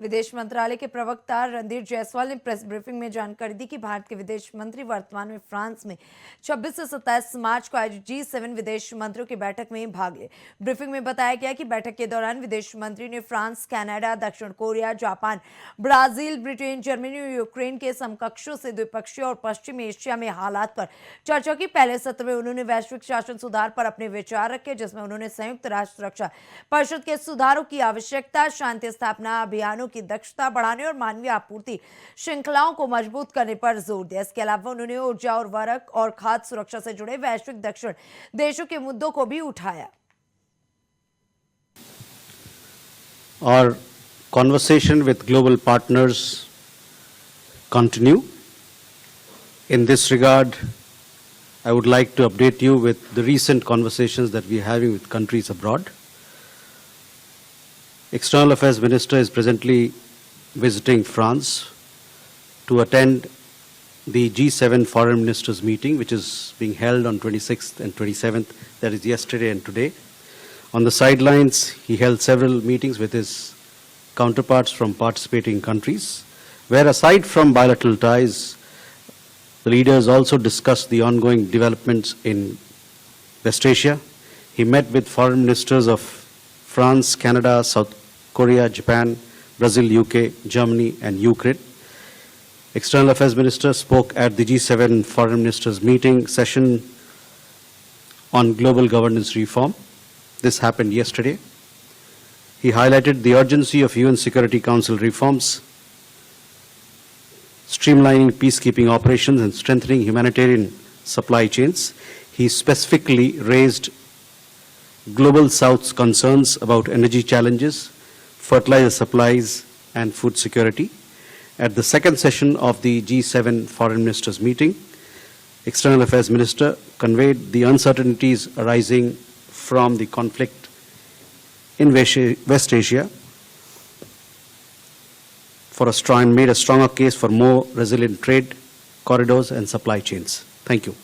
विदेश मंत्रालय के प्रवक्ता रणधीर जायसवाल ने प्रेस ब्रीफिंग में जानकारी दी कि भारत के विदेश मंत्री वर्तमान में फ्रांस में 26 से 27 मार्च को आयोजित G7 विदेश मंत्रियों की बैठक में भाग ले। ब्रीफिंग में बताया गया कि बैठक के दौरान विदेश मंत्री ने फ्रांस, कनाडा, दक्षिण Korea, Japan, Brazil, Britain, Germany और यूक्रेन के समकक्षों से द्विपक्षीय और पश्चिमी एशिया में हालात पर चर्चा की। पहले सत्र में उन्होंने वैश्विक शासन सुधार पर अपने विचार रखे, जिसमें उन्होंने संयुक्त राष्ट्र सुरक्षा परिषद के सुधारों की आवश्यकता, शांति स्थापना अभियानों की दक्षता बढ़ाने और मानवीय आपूर्ति श्रृंखलाओं को मजबूत करने पर जोर दिया। इसके अलावा उन्होंने ऊर्जा और उर्वरक और खाद्य सुरक्षा से जुड़े वैश्विक दक्षिण देशों के मुद्दों को भी उठाया। Our conversation with global partners continue. In this regard, I would like to update you with the recent conversations that we are having with countries abroad. External Affairs Minister is presently visiting France to attend the G7 Foreign Ministers meeting, which is being held on 26th and 27th, that is yesterday and today. On the sidelines, he held several meetings with his counterparts from participating countries, where aside from bilateral ties, the leaders also discussed the ongoing developments in West Asia. He met with foreign ministers of France, Canada, South Korea, Japan, Brazil, UK, Germany, and Ukraine. External Affairs Minister spoke at the G7 Foreign Ministers meeting session on global governance reform. This happened yesterday. He highlighted the urgency of UN Security Council reforms, streamlining peacekeeping operations and strengthening humanitarian supply chains. He specifically raised Global South's concerns about energy challenges, fertilizer supplies, and food security. At the second session of the G7 Foreign Ministers meeting, External Affairs Minister conveyed the uncertainties arising from the conflict in West Asia made a stronger case for more resilient trade corridors and supply chains. Thank you.